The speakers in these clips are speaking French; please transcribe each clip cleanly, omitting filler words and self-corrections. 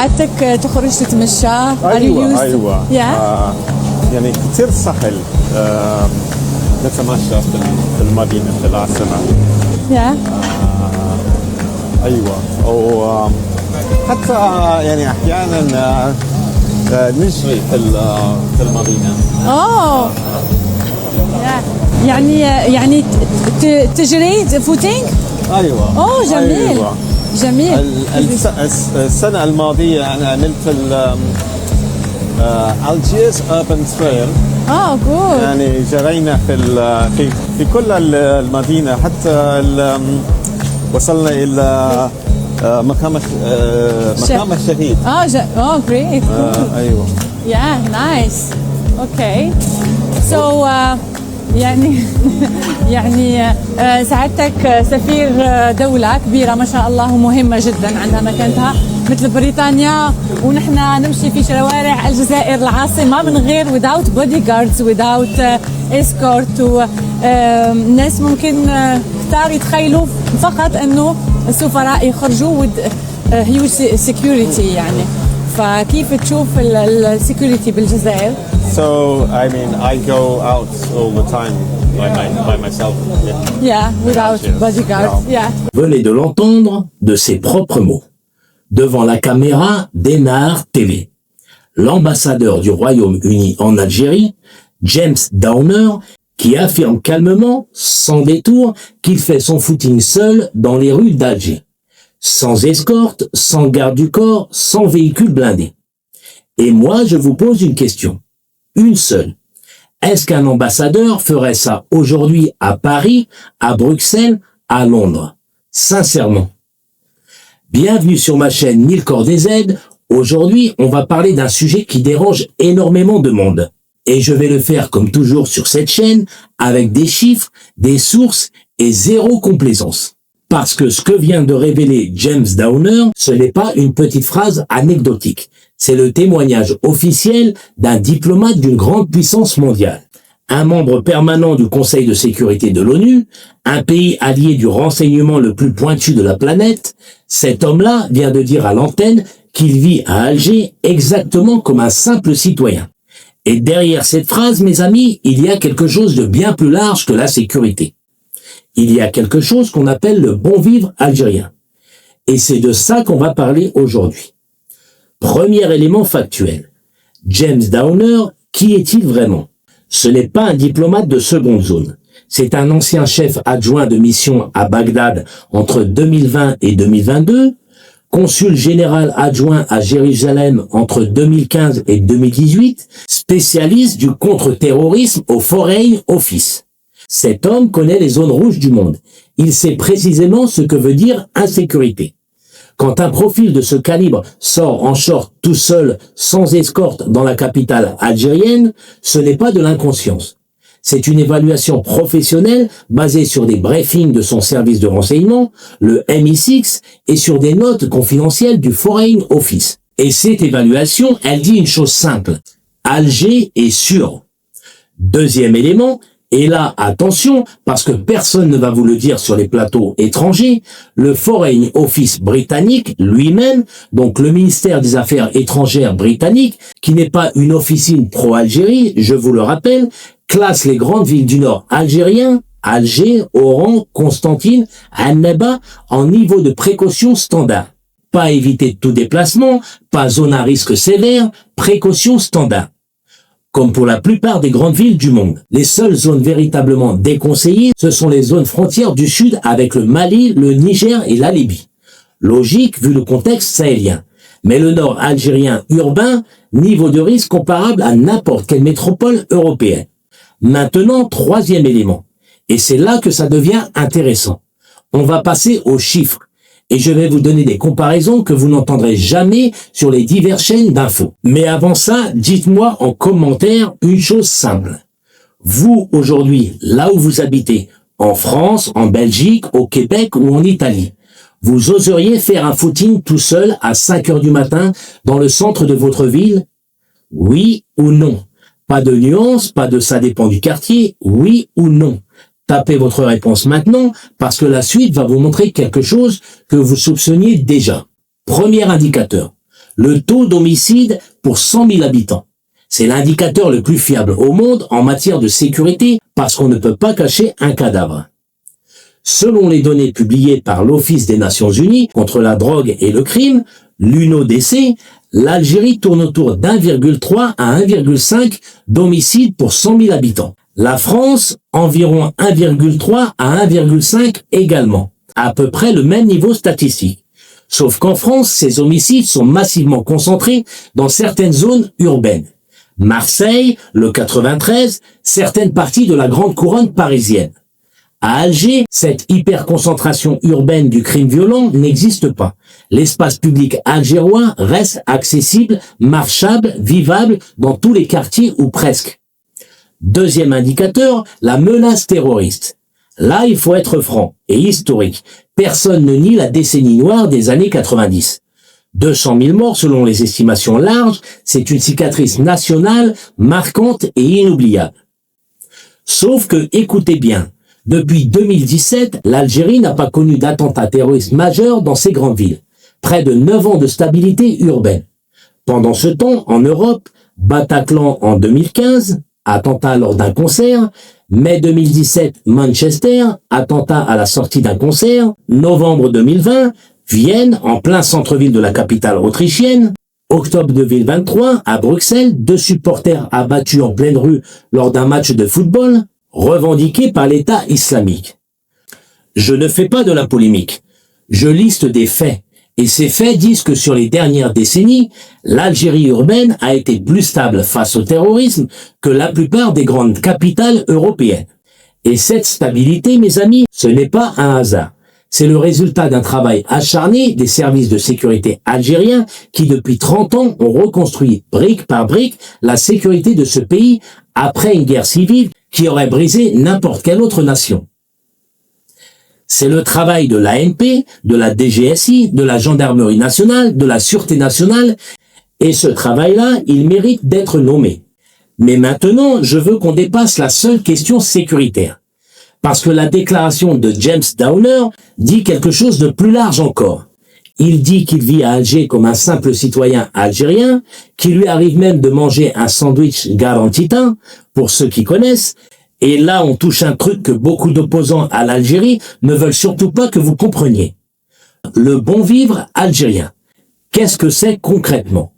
ساعاتك تخرج تتمشى؟ أيوة. يعني كتير سهل نتمشى في المدينة في العاصمة. أيوة. أو حتى يعني أحيانا نجري في المدينة. يعني تجري فوتينج؟ أيوة. جميل. أيوة. جميل. السنة الماضية أنا عملت الجيرس أوربان تريل. good. يعني جرينا في كل المدينة، حتى وصلنا إلى مقام الشهيد. great. أيوة. nice. Okay. So يعني سعادتك سفير دولة كبيرة ما شاء الله ومهمة جدا عندها مكانتها مثل بريطانيا، ونحن نمشي في شوارع الجزائر العاصمة من غير without bodyguards without escort، والناس ممكن كتار يتخيلوا فقط انه السفراء يخرجوا with huge security. يعني فكيف تشوف السكيورتي بالجزائر؟ So I mean I go out all the time by myself. Without bodyguards. Venez de l'entendre de ses propres mots. Devant la caméra d'Enahar TV, l'ambassadeur du Royaume-Uni en Algérie, James Downer, qui affirme calmement, sans détour, qu'il fait son footing seul dans les rues d'Alger. Sans escorte, sans garde du corps, sans véhicule blindé. Et moi, je vous pose une question. Une seule. Est-ce qu'un ambassadeur ferait ça aujourd'hui à Paris, à Bruxelles, à Londres? Sincèrement. Bienvenue sur ma chaîne Milkor DZ. Aujourd'hui, on va parler d'un sujet qui dérange énormément de monde. Et je vais le faire comme toujours sur cette chaîne, avec des chiffres, des sources et zéro complaisance. Parce que ce que vient de révéler James Downer, ce n'est pas une petite phrase anecdotique. C'est le témoignage officiel d'un diplomate d'une grande puissance mondiale. Un membre permanent du Conseil de sécurité de l'ONU, un pays allié du renseignement le plus pointu de la planète, cet homme-là vient de dire à l'antenne qu'il vit à Alger exactement comme un simple citoyen. Et derrière cette phrase, mes amis, il y a quelque chose de bien plus large que la sécurité. Il y a quelque chose qu'on appelle le bon vivre algérien. Et c'est de ça qu'on va parler aujourd'hui. Premier élément factuel. James Downer, qui est-il vraiment? Ce n'est pas un diplomate de seconde zone. C'est un ancien chef adjoint de mission à Bagdad entre 2020 et 2022, consul général adjoint à Jérusalem entre 2015 et 2018, spécialiste du contre-terrorisme au Foreign Office. Cet homme connaît les zones rouges du monde. Il sait précisément ce que veut dire insécurité. Quand un profil de ce calibre sort en short tout seul, sans escorte dans la capitale algérienne, ce n'est pas de l'inconscience. C'est une évaluation professionnelle basée sur des briefings de son service de renseignement, le MI6, et sur des notes confidentielles du Foreign Office. Et cette évaluation, elle dit une chose simple. Alger est sûr. Deuxième élément, et là, attention, parce que personne ne va vous le dire sur les plateaux étrangers, le Foreign Office britannique lui-même, donc le ministère des Affaires étrangères britannique, qui n'est pas une officine pro-Algérie, je vous le rappelle, classe les grandes villes du nord algérien, Alger, Oran, Constantine, Annaba, en niveau de précaution standard. Pas éviter tout déplacement, pas zone à risque sévère, précaution standard. Comme pour la plupart des grandes villes du monde. Les seules zones véritablement déconseillées, ce sont les zones frontières du sud avec le Mali, le Niger et la Libye. Logique vu le contexte sahélien. Mais le nord algérien urbain, niveau de risque comparable à n'importe quelle métropole européenne. Maintenant, troisième élément. Et c'est là que ça devient intéressant. On va passer aux chiffres. Et je vais vous donner des comparaisons que vous n'entendrez jamais sur les diverses chaînes d'infos. Mais avant ça, dites-moi en commentaire une chose simple. Vous, aujourd'hui, là où vous habitez, en France, en Belgique, au Québec ou en Italie, vous oseriez faire un footing tout seul à 5 heures du matin dans le centre de votre ville? Oui ou non? Pas de nuance, pas de ça dépend du quartier, oui ou non? Tapez votre réponse maintenant parce que la suite va vous montrer quelque chose que vous soupçonniez déjà. Premier indicateur. le taux d'homicide pour 100 000 habitants. C'est l'indicateur le plus fiable au monde en matière de sécurité parce qu'on ne peut pas cacher un cadavre. Selon les données publiées par l'Office des Nations Unies contre la drogue et le crime, l'UNODC, l'Algérie tourne autour d'1,3 à 1,5 d'homicides pour 100 000 habitants. La France, environ 1,3 à 1,5 également, à peu près le même niveau statistique. Sauf qu'en France, ces homicides sont massivement concentrés dans certaines zones urbaines. Marseille, le 93, certaines parties de la grande couronne parisienne. À Alger, cette hyperconcentration urbaine du crime violent n'existe pas. L'espace public algérois reste accessible, marchable, vivable dans tous les quartiers ou presque. Deuxième indicateur, la menace terroriste. Là, il faut être franc et historique. Personne ne nie la décennie noire des années 90. 200 000 morts selon les estimations larges, c'est une cicatrice nationale marquante et inoubliable. Sauf que, écoutez bien, depuis 2017, l'Algérie n'a pas connu d'attentat terroriste majeur dans ses grandes villes. Près de 9 ans de stabilité urbaine. Pendant ce temps, en Europe, Bataclan en 2015, attentat lors d'un concert, mai 2017, Manchester, attentat à la sortie d'un concert, novembre 2020, Vienne, en plein centre-ville de la capitale autrichienne, octobre 2023, à Bruxelles, 2 supporters abattus en pleine rue lors d'un match de football, revendiqué par l'État islamique. Je ne fais pas de la polémique, je liste des faits, et ces faits disent que sur les dernières décennies, l'Algérie urbaine a été plus stable face au terrorisme que la plupart des grandes capitales européennes. Et cette stabilité, mes amis, ce n'est pas un hasard. C'est le résultat d'un travail acharné des services de sécurité algériens qui, depuis 30 ans, ont reconstruit brique par brique la sécurité de ce pays après une guerre civile qui aurait brisé n'importe quelle autre nation. C'est le travail de l'ANP, de la DGSI, de la Gendarmerie nationale, de la Sûreté nationale, et ce travail-là, il mérite d'être nommé. Mais maintenant, je veux qu'on dépasse la seule question sécuritaire. Parce que la déclaration de James Downer dit quelque chose de plus large encore. Il dit qu'il vit à Alger comme un simple citoyen algérien, qu'il lui arrive même de manger un sandwich garantita, pour ceux qui connaissent, et là on touche un truc que beaucoup d'opposants à l'Algérie ne veulent surtout pas que vous compreniez. Le bon vivre algérien. Qu'est-ce que c'est concrètement ?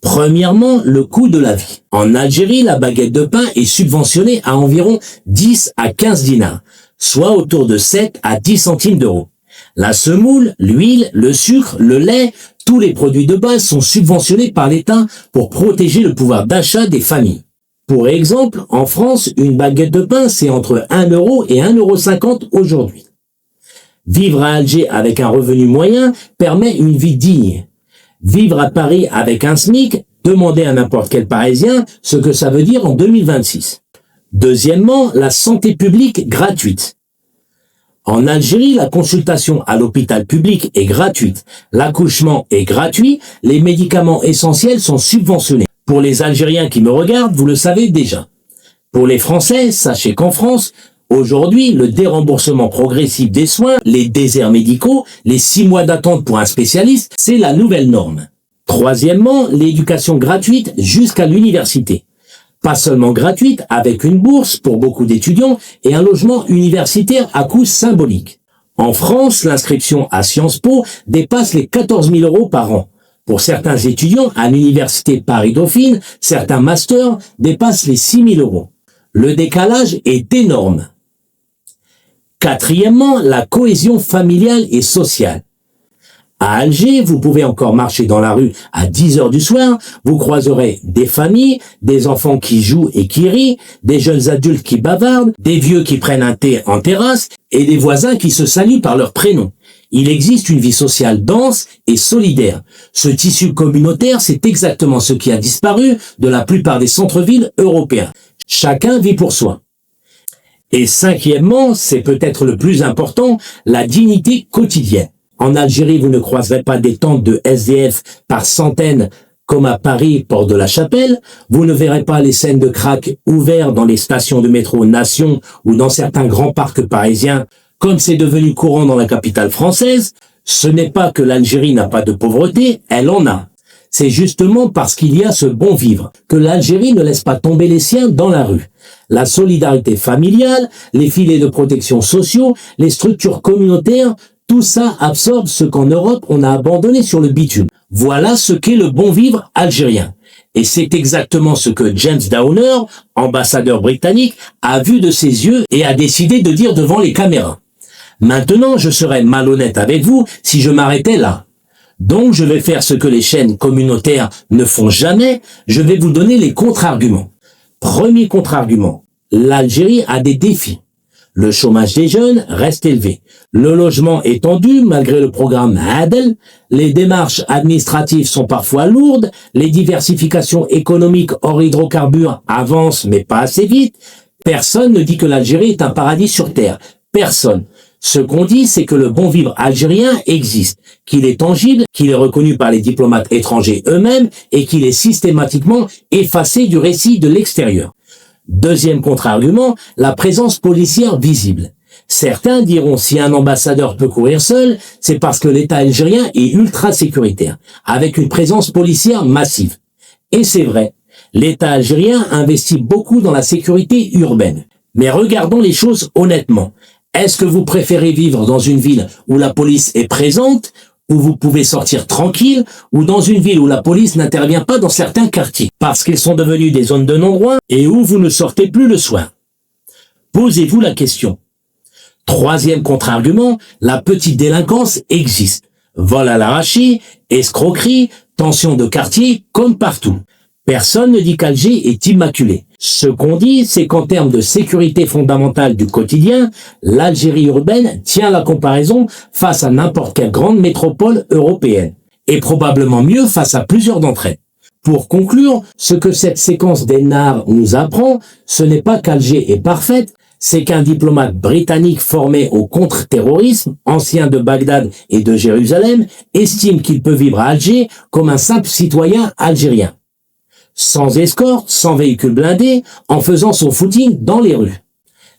Premièrement, le coût de la vie. En Algérie, la baguette de pain est subventionnée à environ 10 à 15 dinars, soit autour de 7 à 10 centimes d'euros. La semoule, l'huile, le sucre, le lait, tous les produits de base sont subventionnés par l'État pour protéger le pouvoir d'achat des familles. Pour exemple, en France, une baguette de pain, c'est entre 1 euro et 1,50 € aujourd'hui. Vivre à Alger avec un revenu moyen permet une vie digne. Vivre à Paris avec un SMIC, demandez à n'importe quel Parisien ce que ça veut dire en 2026. Deuxièmement, la santé publique gratuite. En Algérie, la consultation à l'hôpital public est gratuite, l'accouchement est gratuit, les médicaments essentiels sont subventionnés. Pour les Algériens qui me regardent, vous le savez déjà. Pour les Français, sachez qu'en France, aujourd'hui, le déremboursement progressif des soins, les déserts médicaux, les 6 mois d'attente pour un spécialiste, c'est la nouvelle norme. Troisièmement, l'éducation gratuite jusqu'à l'université. Pas seulement gratuite, avec une bourse pour beaucoup d'étudiants et un logement universitaire à coût symbolique. En France, l'inscription à Sciences Po dépasse les 14 000 € par an. Pour certains étudiants à l'université Paris-Dauphine, certains masters dépassent les 6 000 €. Le décalage est énorme. Quatrièmement, la cohésion familiale et sociale. À Alger, vous pouvez encore marcher dans la rue à 10 h du soir, vous croiserez des familles, des enfants qui jouent et qui rient, des jeunes adultes qui bavardent, des vieux qui prennent un thé en terrasse et des voisins qui se saluent par leur prénom. Il existe une vie sociale dense et solidaire. Ce tissu communautaire, c'est exactement ce qui a disparu de la plupart des centres-villes européens. Chacun vit pour soi. Et cinquièmement, c'est peut-être le plus important, la dignité quotidienne. En Algérie, vous ne croiserez pas des tentes de SDF par centaines comme à Paris, Porte de la Chapelle. Vous ne verrez pas les scènes de crack ouverts dans les stations de métro Nation ou dans certains grands parcs parisiens, comme c'est devenu courant dans la capitale française. Ce n'est pas que l'Algérie n'a pas de pauvreté, elle en a. C'est justement parce qu'il y a ce bon vivre que l'Algérie ne laisse pas tomber les siens dans la rue. La solidarité familiale, les filets de protection sociaux, les structures communautaires, tout ça absorbe ce qu'en Europe on a abandonné sur le bitume. Voilà ce qu'est le bon vivre algérien. Et c'est exactement ce que James Downer, ambassadeur britannique, a vu de ses yeux et a décidé de dire devant les caméras. Maintenant, je serais malhonnête avec vous si je m'arrêtais là. Donc, je vais faire ce que les chaînes communautaires ne font jamais, je vais vous donner les contre-arguments. Premier contre-argument, l'Algérie a des défis. Le chômage des jeunes reste élevé. Le logement est tendu malgré le programme Adel. Les démarches administratives sont parfois lourdes. Les diversifications économiques hors hydrocarbures avancent mais pas assez vite. Personne ne dit que l'Algérie est un paradis sur terre. Personne. Ce qu'on dit, c'est que le bon vivre algérien existe, qu'il est tangible, qu'il est reconnu par les diplomates étrangers eux-mêmes et qu'il est systématiquement effacé du récit de l'extérieur. Deuxième contre-argument, la présence policière visible. Certains diront si un ambassadeur peut courir seul, c'est parce que l'État algérien est ultra sécuritaire, avec une présence policière massive. Et c'est vrai, l'État algérien investit beaucoup dans la sécurité urbaine. Mais regardons les choses honnêtement. Est-ce que vous préférez vivre dans une ville où la police est présente, où vous pouvez sortir tranquille, ou dans une ville où la police n'intervient pas dans certains quartiers, parce qu'ils sont devenus des zones de non-droit et où vous ne sortez plus le soir? Posez-vous la question. Troisième contre-argument, la petite délinquance existe. Vol à l'arraché, escroquerie, tension de quartier, comme partout. Personne ne dit qu'Alger est immaculé. Ce qu'on dit, c'est qu'en termes de sécurité fondamentale du quotidien, l'Algérie urbaine tient la comparaison face à n'importe quelle grande métropole européenne, et probablement mieux face à plusieurs d'entre elles. Pour conclure, ce que cette séquence d'Ennard nous apprend, ce n'est pas qu'Alger est parfaite, c'est qu'un diplomate britannique formé au contre-terrorisme, ancien de Bagdad et de Jérusalem, estime qu'il peut vivre à Alger comme un simple citoyen algérien. Sans escorte, sans véhicule blindé, en faisant son footing dans les rues.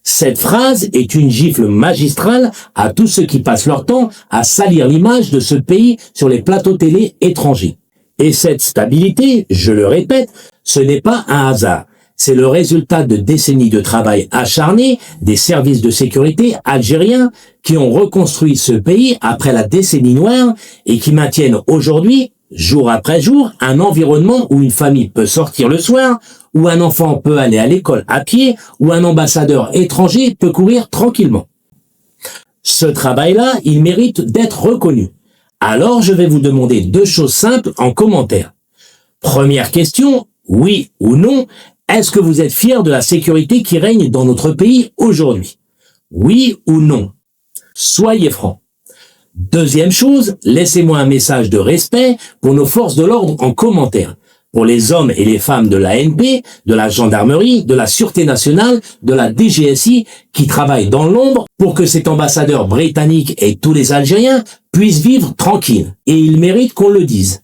Cette phrase est une gifle magistrale à tous ceux qui passent leur temps à salir l'image de ce pays sur les plateaux télé étrangers. Et cette stabilité, je le répète, ce n'est pas un hasard. C'est le résultat de décennies de travail acharné des services de sécurité algériens qui ont reconstruit ce pays après la décennie noire et qui maintiennent aujourd'hui, jour après jour, un environnement où une famille peut sortir le soir, où un enfant peut aller à l'école à pied, où un ambassadeur étranger peut courir tranquillement. Ce travail-là, il mérite d'être reconnu. Alors, je vais vous demander 2 choses simples en commentaire. Première question, oui ou non, est-ce que vous êtes fiers de la sécurité qui règne dans notre pays aujourd'hui? Oui ou non? Soyez francs. Deuxième chose, laissez-moi un message de respect pour nos forces de l'ordre en commentaire. Pour les hommes et les femmes de l'ANP, de la gendarmerie, de la Sûreté nationale, de la DGSI, qui travaillent dans l'ombre pour que cet ambassadeur britannique et tous les Algériens puissent vivre tranquilles. Et ils méritent qu'on le dise.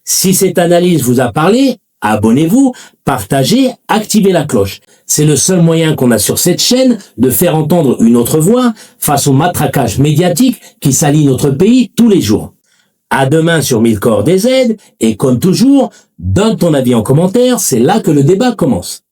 Si cette analyse vous a parlé, abonnez-vous, partagez, activez la cloche. C'est le seul moyen qu'on a sur cette chaîne de faire entendre une autre voix face au matraquage médiatique qui salit notre pays tous les jours. À demain sur Mille Corps des Aides, et comme toujours, donne ton avis en commentaire, c'est là que le débat commence.